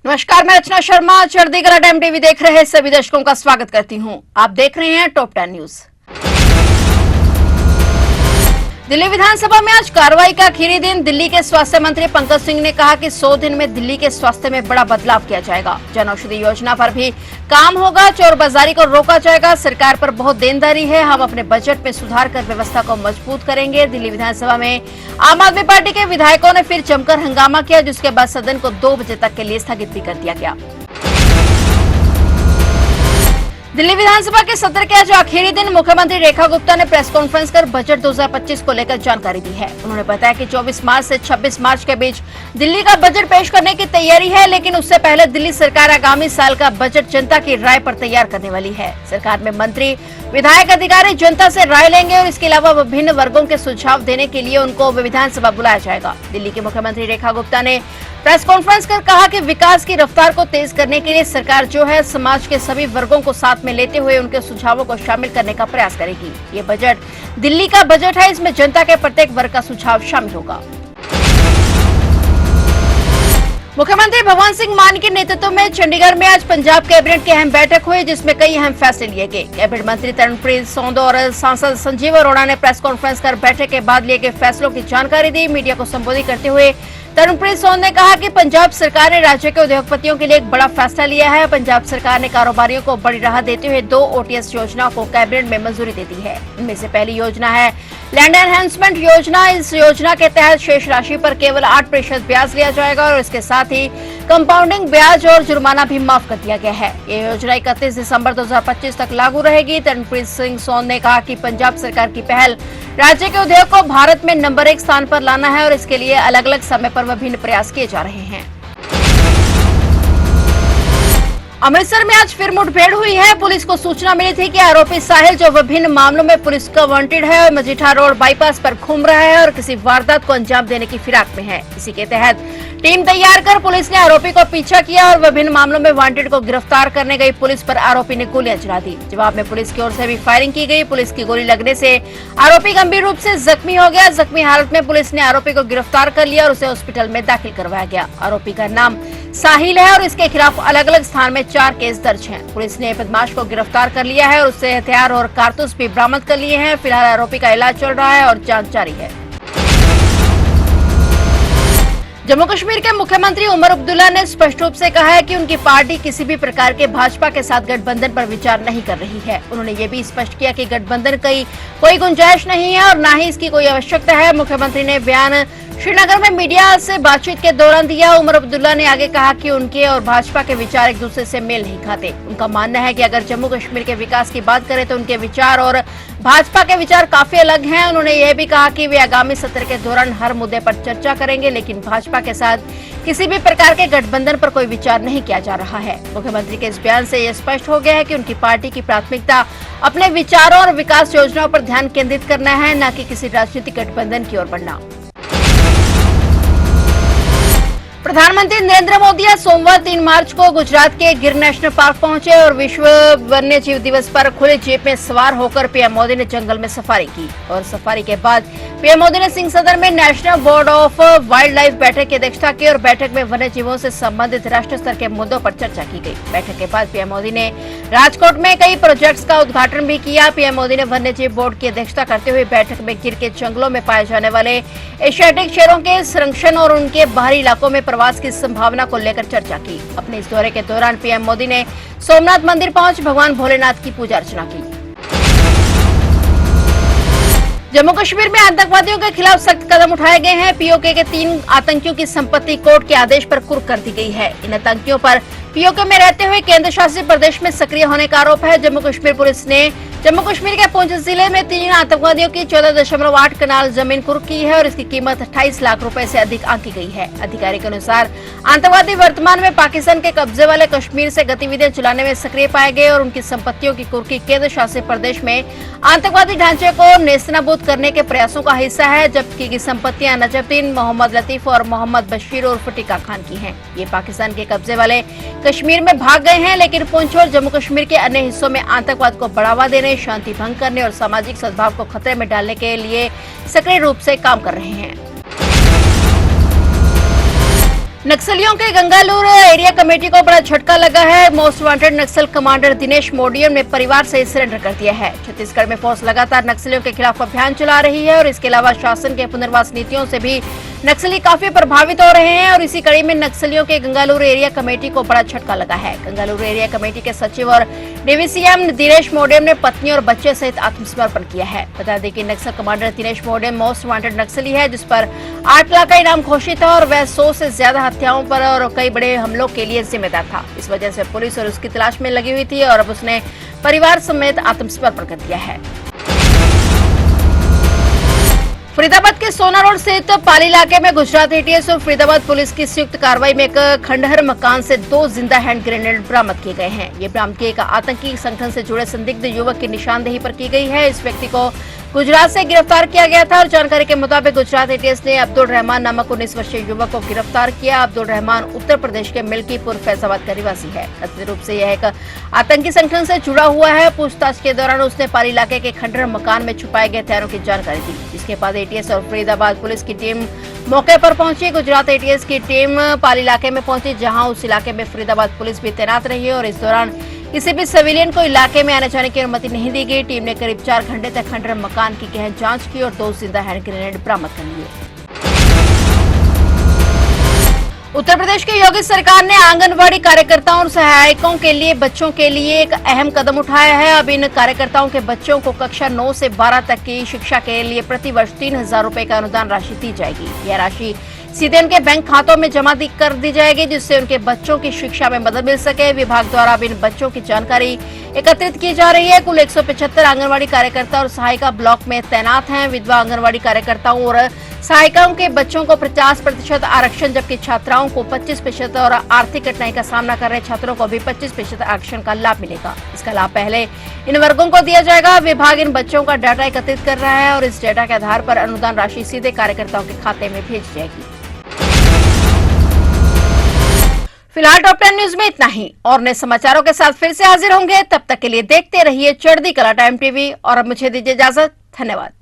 नमस्कार, मैं रचना Sharma. चढ़ीगढ़ time TV देख रहे सभी दर्शकों का स्वागत करती हूं। आप देख रहे हैं टॉप 10 न्यूज। दिल्ली विधानसभा में आज कार्रवाई का आखिरी दिन। दिल्ली के स्वास्थ्य मंत्री पंकज सिंह ने कहा कि 100 दिन में दिल्ली के स्वास्थ्य में बड़ा बदलाव किया जाएगा। जन औषधि योजना पर भी काम होगा। चोर बाजारी को रोका जाएगा। सरकार पर बहुत देनदारी है। हम अपने बजट में सुधार कर व्यवस्था को मजबूत करेंगे। दिल्ली विधानसभा में आम आदमी पार्टी के विधायकों ने फिर जमकर हंगामा किया, जिसके बाद सदन को 2 बजे तक के लिए स्थगित भी कर दिया गया। दिल्ली विधानसभा के सत्र के आज आखिरी दिन मुख्यमंत्री रेखा गुप्ता ने प्रेस कॉन्फ्रेंस कर बजट 2025 को लेकर जानकारी दी है। उन्होंने बताया कि 24 मार्च से 26 मार्च के बीच दिल्ली का बजट पेश करने की तैयारी है, लेकिन उससे पहले दिल्ली सरकार आगामी साल का बजट जनता की राय पर तैयार करने वाली है। सरकार में मंत्री, विधायक, अधिकारी जनता से राय लेंगे और इसके अलावा विभिन्न वर्गों के सुझाव देने के लिए उनको विधानसभा बुलाया जाएगा। दिल्ली की मुख्यमंत्री रेखा गुप्ता ने प्रेस कॉन्फ्रेंस कर कहा कि विकास की रफ्तार को तेज करने के लिए सरकार जो है समाज के सभी वर्गों को साथ में लेते हुए उनके सुझावों को शामिल करने का प्रयास करेगी। ये बजट दिल्ली का बजट है, इसमें जनता के प्रत्येक वर्ग का सुझाव शामिल होगा। मुख्यमंत्री भगवंत सिंह मान के नेतृत्व में चंडीगढ़ में आज पंजाब कैबिनेट की अहम बैठक हुई, जिसमें कई अहम फैसले लिए गए। कैबिनेट मंत्री तरुणप्रीत सोंदो और सांसद संजीव अरोड़ा ने प्रेस कॉन्फ्रेंस कर बैठक के बाद लिए गए फैसलों की जानकारी दी। मीडिया को संबोधित करते हुए तरुणप्रीत सोंद ने कहा कि पंजाब सरकार ने राज्य के उद्योगपतियों के लिए एक बड़ा फैसला लिया है। पंजाब सरकार ने कारोबारियों को बड़ी राहत देते हुए 2 OTS योजनाओं को कैबिनेट में मंजूरी दे दी है। इनमें से पहली योजना है लैंड एनहेंसमेंट योजना। इस योजना के तहत शेष राशि पर केवल 8% ब्याज लिया जाएगा और इसके साथ ही कंपाउंडिंग ब्याज और जुर्माना भी माफ कर दिया गया है। ये योजना 31 दिसंबर 2025 तक लागू रहेगी। तरुणप्रीत सिंह सोंद ने कहा कि पंजाब सरकार की पहल राज्य के उद्योग को भारत में नंबर 1 स्थान पर लाना है और इसके लिए अलग अलग समय पर विभिन्न प्रयास किए जा रहे हैं। अमृतसर में आज फिर मुठभेड़ हुई है। पुलिस को सूचना मिली थी कि आरोपी साहिल, जो विभिन्न मामलों में पुलिस का वांटेड है, और मजीठा रोड बाईपास पर घूम रहा है और किसी वारदात को अंजाम देने की फिराक में है। इसी के तहत टीम तैयार कर पुलिस ने आरोपी को पीछा किया और विभिन्न मामलों में वांटेड को गिरफ्तार करने गई पुलिस पर आरोपी ने गोलियां चला दी। जवाब में पुलिस की ओर से भी फायरिंग की गई। पुलिस की गोली लगने से आरोपी गंभीर रूप से जख्मी हो गया। जख्मी हालत में पुलिस ने आरोपी को गिरफ्तार कर लिया और उसे हॉस्पिटल में दाखिल करवाया गया। आरोपी का नाम साहिल है और इसके खिलाफ अलग अलग स्थान में 4 केस दर्ज हैं। पुलिस ने बदमाश को गिरफ्तार कर लिया है और उससे हथियार और कारतूस भी बरामद कर लिए हैं। फिलहाल आरोपी का इलाज चल रहा है और जांच जारी है। जम्मू कश्मीर के मुख्यमंत्री उमर अब्दुल्ला ने स्पष्ट रूप से कहा है कि उनकी पार्टी किसी भी प्रकार के भाजपा के साथ गठबंधन पर विचार नहीं कर रही है। उन्होंने ये भी स्पष्ट किया कि गठबंधन की कोई गुंजाइश नहीं है और न ही इसकी कोई आवश्यकता है। मुख्यमंत्री ने बयान श्रीनगर में मीडिया से बातचीत के दौरान दिया। उमर अब्दुल्ला ने आगे कहा कि उनके और भाजपा के विचार एक दूसरे से मेल नहीं खाते। उनका मानना है कि अगर जम्मू कश्मीर के विकास की बात करें तो उनके विचार और भाजपा के विचार काफी अलग हैं। उन्होंने यह भी कहा कि वे आगामी सत्र के दौरान हर मुद्दे पर चर्चा करेंगे, लेकिन भाजपा के साथ किसी भी प्रकार के गठबंधन पर कोई विचार नहीं किया जा रहा है। मुख्यमंत्री के इस बयान से यह स्पष्ट हो गया है कि उनकी पार्टी की प्राथमिकता अपने विचारों और विकास योजनाओं पर ध्यान केंद्रित करना है, न कि किसी राजनीतिक गठबंधन की ओर बढ़ना। प्रधानमंत्री नरेंद्र मोदी आज सोमवार 3 मार्च को गुजरात के गिर नेशनल पार्क पहुंचे और विश्व वन्य जीव दिवस पर खुले जीप में सवार होकर पीएम मोदी ने जंगल में सफारी की और सफारी के बाद पीएम मोदी ने सिंह सदर में national board of wild life बैठक की अध्यक्षता की और बैठक में वन्य जीवों से संबंधित राष्ट्रीय स्तर के मुद्दों पर चर्चा की गई। बैठक के बाद पीएम मोदी ने राजकोट में कई प्रोजेक्ट्स का उद्घाटन भी किया। पीएम मोदी ने वन्य जीव बोर्ड की अध्यक्षता करते हुए बैठक में गिर के जंगलों में पाए जाने वाले एशियाटिक शेरों के संरक्षण और उनके बाहरी इलाकों में प्रवास की संभावना को लेकर चर्चा की। अपने इस दौरे के दौरान पीएम मोदी ने सोमनाथ मंदिर पहुंच भगवान भोलेनाथ की पूजा अर्चना की। जम्मू कश्मीर में आतंकवादियों के खिलाफ सख्त कदम उठाए गए हैं। पीओके के 3 आतंकियों की संपत्ति कोर्ट के आदेश पर कुर्क कर दी गई है। इन आतंकियों पर पीओके में रहते हुए केंद्र शासित प्रदेश में सक्रिय होने का आरोप है। जम्मू कश्मीर पुलिस ने जम्मू कश्मीर के पुंछ जिले में 3 आतंकवादियों की 14.8 कनाल जमीन कुर्क की है और इसकी कीमत 28 लाख रुपए से अधिक आंकी गई है। अधिकारी के अनुसार आतंकवादी वर्तमान में पाकिस्तान के कब्जे वाले कश्मीर से गतिविधियां चलाने में सक्रिय पाए गए और उनकी संपत्तियों की कुर्की केंद्र शासित प्रदेश में आतंकवादी ढांचे को नेस्तनाबूद करने के प्रयासों का हिस्सा है, जबकि संपत्तियां नजफुद्दीन, मोहम्मद लतीफ और मोहम्मद बशीर उर्फ टिक्का खान की हैं। ये पाकिस्तान के कब्जे वाले कश्मीर में भाग गए हैं, लेकिन पुंछ और जम्मू कश्मीर के अन्य हिस्सों में आतंकवाद को बढ़ावा देने, शांति भंग करने और सामाजिक सद्भाव को खतरे में डालने के लिए सक्रिय रूप से काम कर रहे हैं। नक्सलियों के गंगालूर एरिया कमेटी को बड़ा झटका लगा है। मोस्ट वांटेड नक्सल कमांडर दिनेश मोडियम ने परिवार से सरेंडर कर दिया है। छत्तीसगढ़ में फोर्स लगातार नक्सलियों के खिलाफ अभियान चला रही है और इसके अलावा शासन के पुनर्वास नीतियों से भी नक्सली काफी प्रभावित हो रहे हैं और इसी कड़ी में नक्सलियों के गंगालूर एरिया कमेटी को बड़ा झटका लगा है। गंगालूर एरिया कमेटी के सचिव और डीवीसीएम दिनेश मोडियम ने पत्नी और बच्चे सहित आत्मसमर्पण किया है। बता दें कि नक्सल कमांडर दिनेश मोडियम मोस्ट वांटेड नक्सली है, जिस पर 8 लाख का इनाम घोषित है और वह 100 से ज्यादा हत्याओं पर और कई बड़े हमलों के लिए जिम्मेदार था। इस वजह से पुलिस और उसकी तलाश में लगी हुई थी और अब उसने परिवार समेत आत्मसमर्पण कर दिया है। फरीदाबाद के सोना रोड स्थित पाली इलाके में गुजरात एटीएस और फरीदाबाद पुलिस की संयुक्त कार्रवाई में एक खंडहर मकान से 2 जिंदा हैंड ग्रेनेड बरामद किए गए हैं। ये बरामदगी एक आतंकी संगठन से जुड़े संदिग्ध युवक की निशानदेही पर की गई है। इस व्यक्ति को गुजरात से गिरफ्तार किया गया था और जानकारी के मुताबिक गुजरात एटीएस ने अब्दुल रहमान नामक 19 वर्षीय युवक को गिरफ्तार किया। अब्दुल रहमान उत्तर प्रदेश के मिल्कीपुर फैजाबाद का निवासी है। कथित रूप से यह एक आतंकी संगठन से जुड़ा हुआ है। पूछताछ के दौरान उसने पाली इलाके के खंडहर मकान में छुपाए गए हथियारों की जानकारी दी, जिसके बाद एटीएस और फरीदाबाद पुलिस की टीम मौके पर पहुंची। गुजरात एटीएस की टीम पाली इलाके में पहुंची, जहां उस इलाके में फरीदाबाद पुलिस भी तैनात रही है और इस दौरान किसी भी सिविलियन को इलाके में आने जाने की अनुमति नहीं दी गई। टीम ने करीब 4 घंटे तक खंडहर मकान की गहन जांच की और 2 जिंदा हैंड ग्रेनेड बरामद कर लिए। उत्तर प्रदेश की योगी सरकार ने आंगनवाड़ी कार्यकर्ताओं और सहायकों के लिए बच्चों के लिए एक अहम कदम उठाया है। अब इन कार्यकर्ताओं के बच्चों को कक्षा 9 से 12 तक की शिक्षा के लिए प्रतिवर्ष 3,000 रुपए का अनुदान राशि दी जाएगी। यह राशि सीधे उनके बैंक खातों में जमा कर दी जाएगी, जिससे उनके बच्चों की शिक्षा में मदद मिल सके। विभाग द्वारा अब इन बच्चों की जानकारी एकत्रित की जा रही है। कुल 175 आंगनवाड़ी कार्यकर्ता और सहायिका ब्लॉक में तैनात हैं। विधवा आंगनवाड़ी कार्यकर्ताओं और सहायिकाओं के बच्चों को 50% आरक्षण, जबकि छात्राओं को 25% और आर्थिक कठिनाई का सामना कर रहे छात्रों को भी 25% आरक्षण का लाभ मिलेगा। इसका लाभ पहले इन वर्गों को दिया जाएगा। विभाग इन बच्चों का डाटा एकत्रित कर रहा है और इस डाटा के आधार पर अनुदान राशि सीधे कार्यकर्ताओं के खाते में भेजी जाएगी। फिलहाल टॉप 10 न्यूज में इतना ही और नए समाचारों के साथ फिर से हाजिर होंगे। तब तक के लिए देखते रहिए चढ़ती कला टाइम टीवी और अब मुझे दीजिए इजाजत। धन्यवाद।